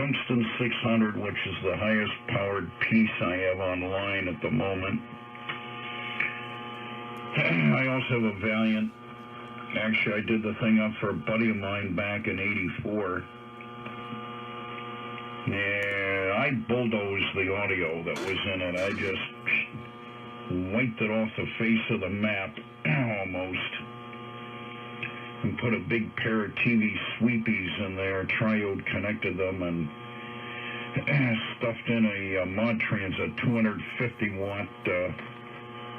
Tungsten 600, which is the highest powered piece I have online at the moment. I also have a Valiant. Actually, I did the thing up for a buddy of mine back in '84. Yeah, I bulldozed the audio that was in it. I just wiped it off the face of the map, almost. And put a big pair of TV sweepies in there, triode connected them, and stuffed in a mod-trans, a 250-watt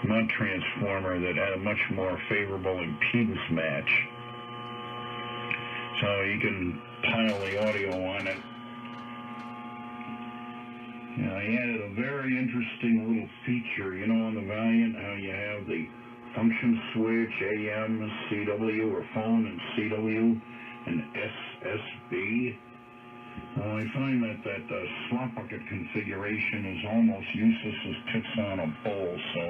mod transformer that had a much more favorable impedance match. So you can pile the audio on it. Yeah, I added a very interesting little feature, you know, on the Valiant, how you have the function switch, AM, CW, or phone and CW, and SSB. Well, I find that slot bucket configuration is almost useless as pits on a bowl, so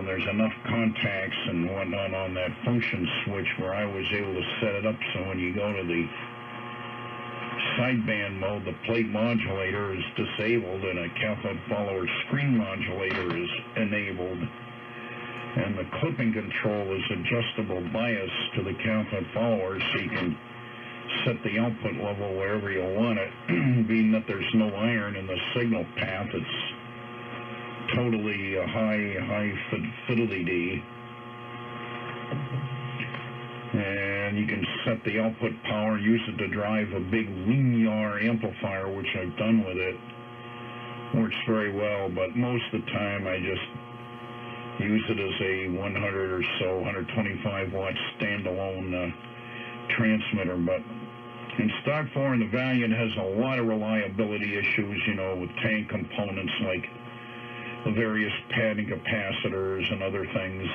there's enough contacts and whatnot on that function switch where I was able to set it up so when you go to the sideband mode, the plate modulator is disabled and a cathode follower screen modulator is enabled. And the clipping control is adjustable bias to the cathode follower, so you can set the output level wherever you want it, being that there's no iron in the signal path. It's totally high fidelity. And you can set the output power, use it to drive a big linear amplifier, which I've done with it. Works very well, but most of the time I just use it as a 100 or so, 125 watt standalone transmitter. But in stock form, the Valiant has a lot of reliability issues, you know, with tank components like the various padding capacitors and other things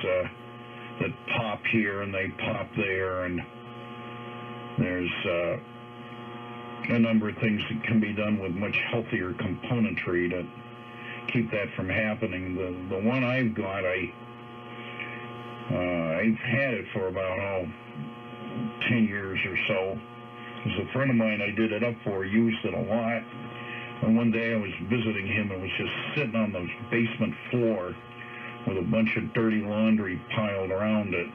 that pop here and they pop there, and there's a number of things that can be done with much healthier componentry to keep that from happening. The one I've got, I've had it for about 10 years or so. There's a friend of mine I did it up for, used it a lot, and one day I was visiting him and was just sitting on the basement floor with a bunch of dirty laundry piled around it.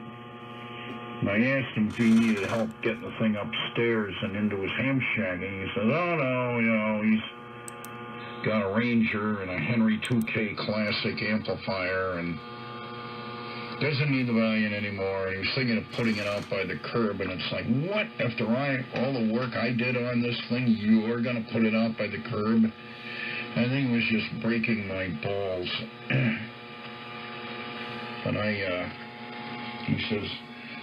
And I asked him if he needed help getting the thing upstairs and into his ham shack, and he said, oh no, you know, he's got a Ranger and a Henry 2K Classic amplifier and doesn't need the Valiant anymore. And he was thinking of putting it out by the curb, and it's like, what? After all the work I did on this thing, you're going to put it out by the curb? I think it was just breaking my balls. But he says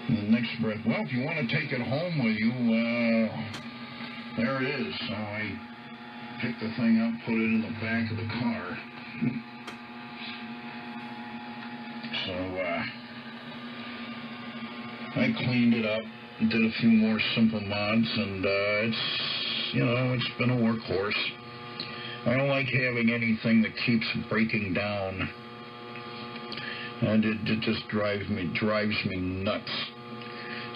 in the next breath, well, if you want to take it home with you, there it is. So I picked the thing up, put it in the back of the car. So I cleaned it up, did a few more simple mods, and it's been a workhorse. I don't like having anything that keeps breaking down. And it just drives me nuts.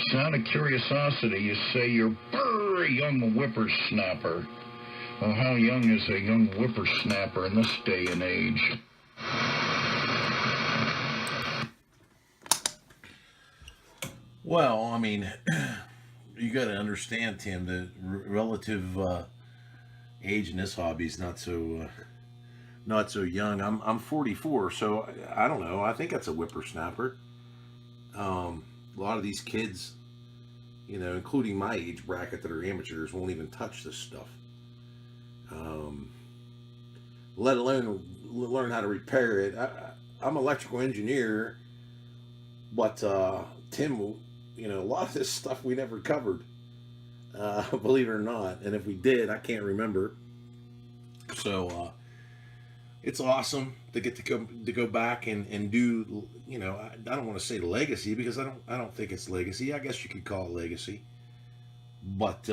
So out of curiosity, you say you're a young whippersnapper. Well, how young is a young whippersnapper in this day and age? Well, I mean, you got to understand, Tim, the relative age in this hobby is not so young. I'm 44, so I don't know. I think that's a whippersnapper. A lot of these kids, you know, including my age bracket that are amateurs, won't even touch this stuff. Let alone learn how to repair it. I'm an electrical engineer, but Tim, you know, a lot of this stuff we never covered, believe it or not. And if we did, I can't remember. So it's awesome to get to go back and do, you know, I don't want to say legacy, because I don't think it's legacy. I guess you could call it legacy. But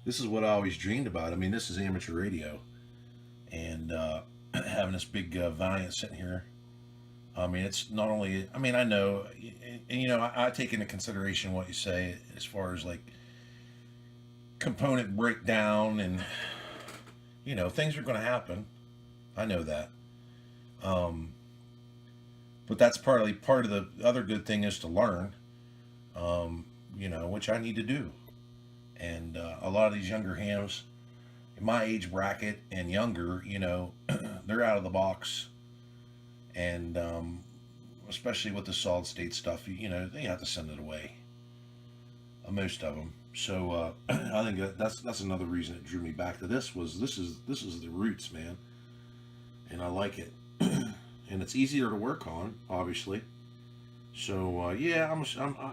this is what I always dreamed about. I mean, this is amateur radio, and having this big Valiant sitting here. I mean, it's not only, I mean, I know, and you know, I take into consideration what you say as far as like component breakdown, and you know, things are going to happen. I know that. But that's partly part of the other good thing is to learn, you know, which I need to do. And a lot of these younger hams in my age bracket and younger, you know, they're out of the box. And especially with the solid state stuff, you know, they have to send it away. Most of them. So I think that's another reason it drew me back to this was this is the roots, man, and I like it, and it's easier to work on, obviously. So yeah,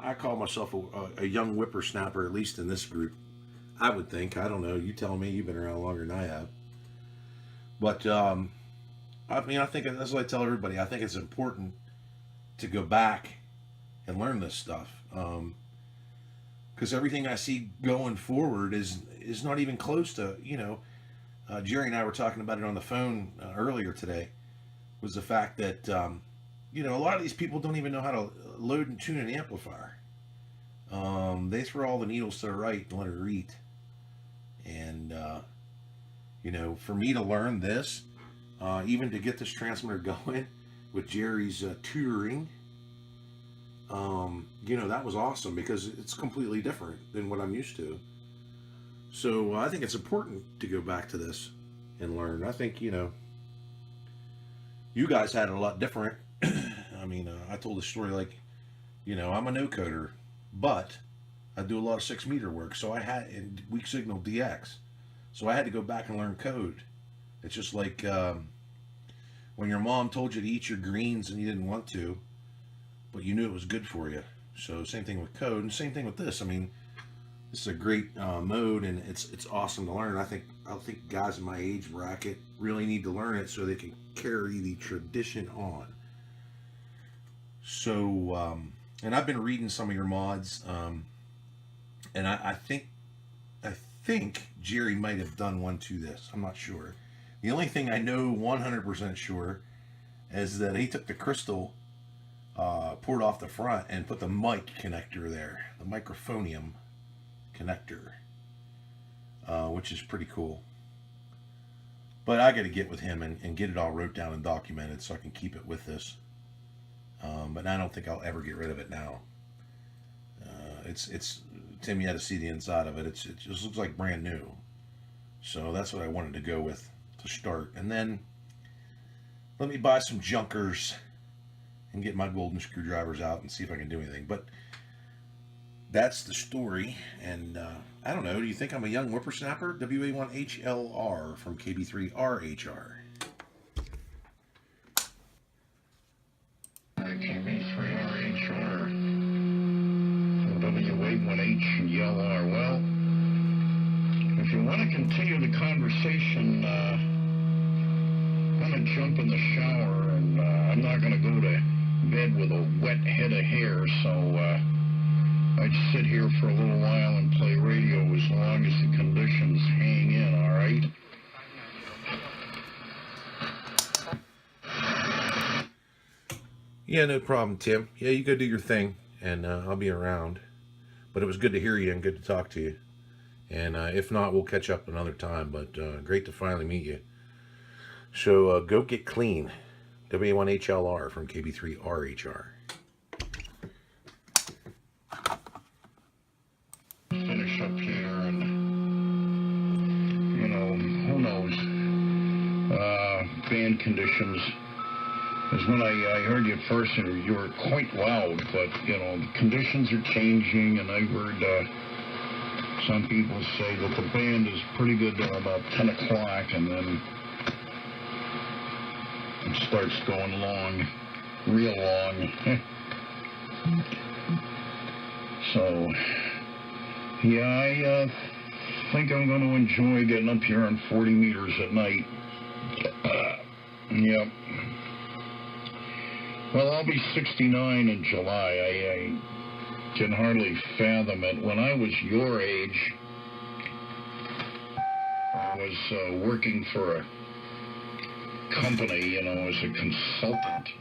I call myself a young whippersnapper, at least in this group. I would think. I don't know. You tell me. You've been around longer than I have. But I mean, I think that's what I tell everybody. I think it's important to go back and learn this stuff. Because everything I see going forward is not even close to, you know, Jerry and I were talking about it on the phone earlier today, was the fact that, you know, a lot of these people don't even know how to load and tune an amplifier. They throw all the needles to the right and let it read. And, you know, for me to learn this, even to get this transmitter going with Jerry's tutoring, you know, that was awesome because it's completely different than what I'm used to. So I think it's important to go back to this and learn. I think, you know, you guys had it a lot different. I mean, I told the story like, you know, I'm a no-coder, but I do a lot of 6-meter work. So I had in weak signal DX. So I had to go back and learn code. It's just like when your mom told you to eat your greens and you didn't want to, but you knew it was good for you. So same thing with code, and same thing with this. I mean, this is a great mode, and it's awesome to learn. I think guys in my age bracket really need to learn it so they can carry the tradition on. So, and I've been reading some of your mods, and I think Jerry might have done one to this. I'm not sure. The only thing I know 100% sure is that he took the crystal, poured off the front, and put the mic connector there, the microphonium connector, which is pretty cool. But I got to get with him and get it all wrote down and documented so I can keep it with this. But I don't think I'll ever get rid of it now. It's Tim, you had to see the inside of it. It just looks like brand new. So that's what I wanted to go with to start. And then let me buy some junkers and get my golden screwdrivers out and see if I can do anything. But that's the story. And I don't know, do you think I'm a young whippersnapper? WA1HLR from KB3RHR. KB3RHR from WA1HLR. Well, if you want to continue the conversation, I'm going to jump in the shower, and I'm not going to go to bed with a wet head of hair, so I'd sit here for a little while and play radio as long as the conditions hang in, all right? Yeah, no problem, Tim. Yeah, you go do your thing, and I'll be around. But it was good to hear you and good to talk to you. And if not, we'll catch up another time. But great to finally meet you. So go get clean. WA1HLR from KB3RHR. Finish up here, and, you know, who knows? Band conditions. Because when I heard you first, you were quite loud, but, you know, the conditions are changing, and I heard some people say that the band is pretty good till about 10 o'clock, and then it starts going long, real long. So, yeah, I think I'm going to enjoy getting up here on 40 meters at night. Yep. Well, I'll be 69 in July. I can hardly fathom it. When I was your age, I was working for a company, you know, as a consultant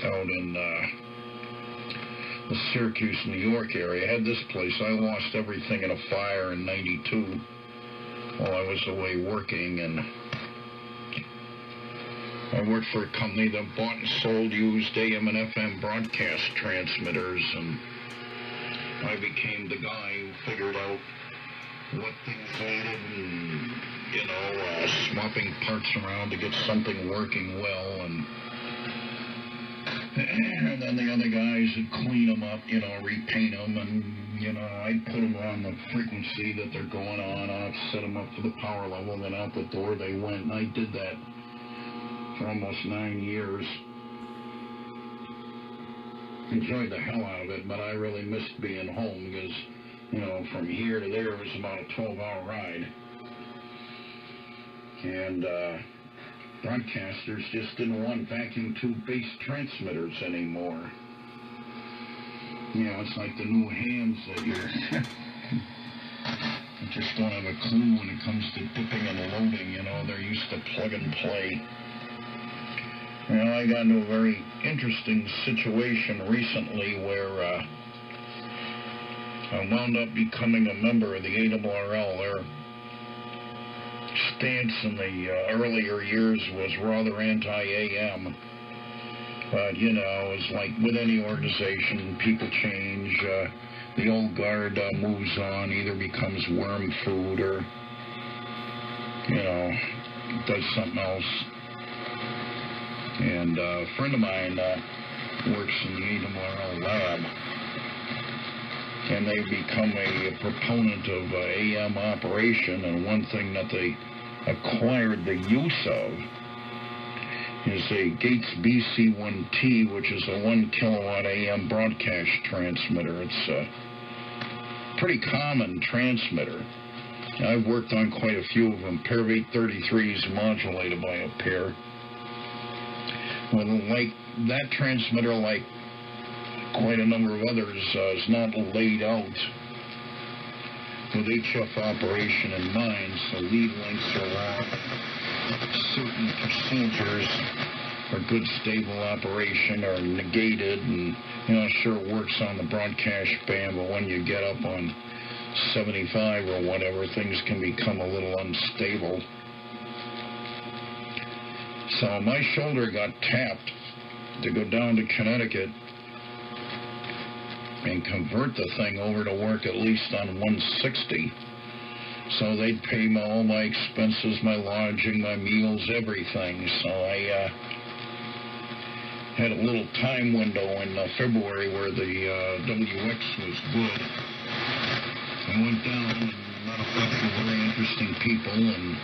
out in the Syracuse, New York area. I had this place. I lost everything in a fire in '92 while I was away working, and I worked for a company that bought and sold used AM and FM broadcast transmitters, and I became the guy who figured out what things needed and, swapping parts around to get something working well, and then the other guys would clean them up, repaint them, and, I'd put them on the frequency that they're going on. I'd set them up to the power level, and then out the door they went, and I did that for almost 9 years. Enjoyed the hell out of it, but I really missed being home because, from here to there was about a 12-hour ride. And broadcasters just didn't want vacuum tube-based transmitters anymore. It's like the new hands that you just don't have a clue when it comes to dipping and loading. They're used to plug and play. I got into a very interesting situation recently where I wound up becoming a member of the ARRL. Their stance in the earlier years was rather anti-AM. But, it's like with any organization, people change. The old guard moves on, either becomes worm food or, does something else. And a friend of mine works in the ARRL lab, and they've become a proponent of AM operation, and one thing that they acquired the use of is a Gates BC1T, which is a 1 kilowatt AM broadcast transmitter. It's a pretty common transmitter. I've worked on quite a few of them. Pair of 833s modulated by a pair. Well, like that transmitter, like quite a number of others, is not laid out with HF operation in mind, so lead lengths are long. Certain procedures for good stable operation are negated, and sure it works on the broadcast band, but when you get up on 75 or whatever, things can become a little unstable. So my shoulder got tapped to go down to Connecticut and convert the thing over to work at least on 160. So they'd pay all my expenses, my lodging, my meals, everything. So I had a little time window in February where the WX was good. I went down and met a bunch of very interesting people and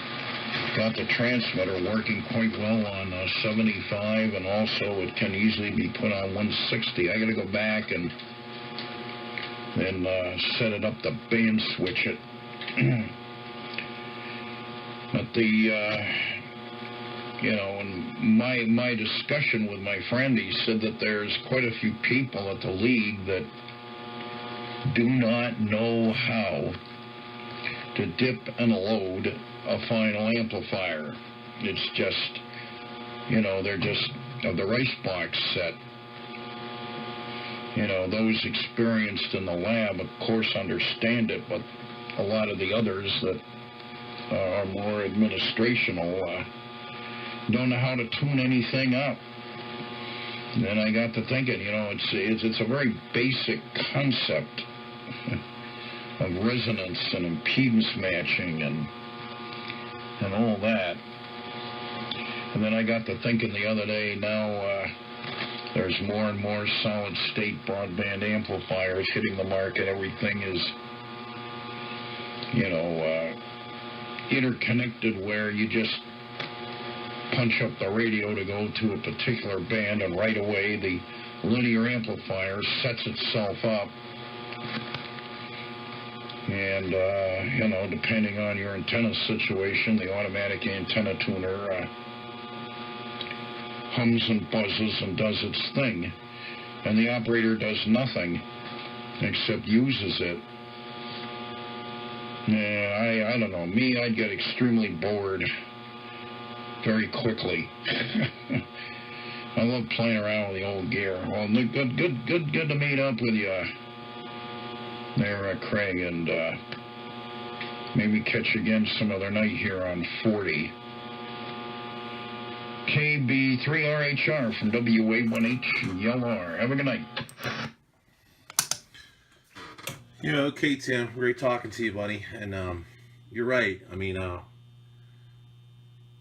got the transmitter working quite well on 75, and also it can easily be put on 160. I got to go back and set it up to band switch it. But in my discussion with my friend, he said that there's quite a few people at the league that do not know how to dip and load a final amplifier. It's just, they're just the rice box set. Those experienced in the lab, of course, understand it, but a lot of the others that are more administrational don't know how to tune anything up. And then I got to thinking, it's a very basic concept of resonance and impedance matching and all that. And then I got to thinking the other day, now there's more and more solid-state broadband amplifiers hitting the market. Everything is, interconnected, where you just punch up the radio to go to a particular band, and right away the linear amplifier sets itself up. And, depending on your antenna situation, the automatic antenna tuner hums and buzzes and does its thing. And the operator does nothing except uses it. I don't know. Me, I'd get extremely bored very quickly. I love playing around with the old gear. Well, good to meet up with you there, Craig, and maybe catch you again some other night here on 40. KB3RHR from WA1HLR. Have a good night. You know, okay, Tim. Great talking to you, buddy. And you're right. I mean,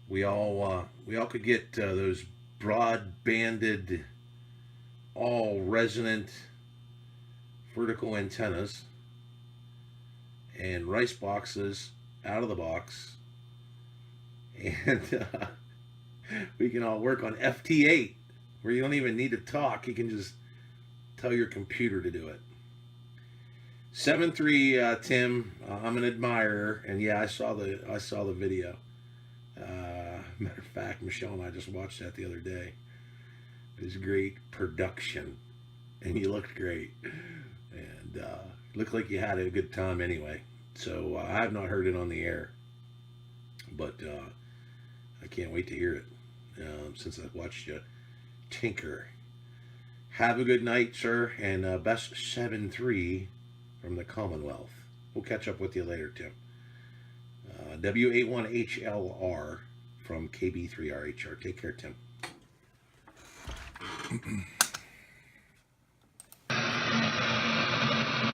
we all could get those broad-banded, all resonant vertical antennas and rice boxes out of the box, and we can all work on FT8, where you don't even need to talk. You can just tell your computer to do it. 7-3, Tim. I'm an admirer, and yeah, I saw the video. Matter of fact, Michelle and I just watched that the other day. It was great production, and you looked great, and looked like you had a good time anyway. So I have not heard it on the air, but I can't wait to hear it since I watched you tinker. Have a good night, sir, and best 7-3 from the Commonwealth. We'll catch up with you later, Tim. WA1HLR from KB3RHR. Take care, Tim.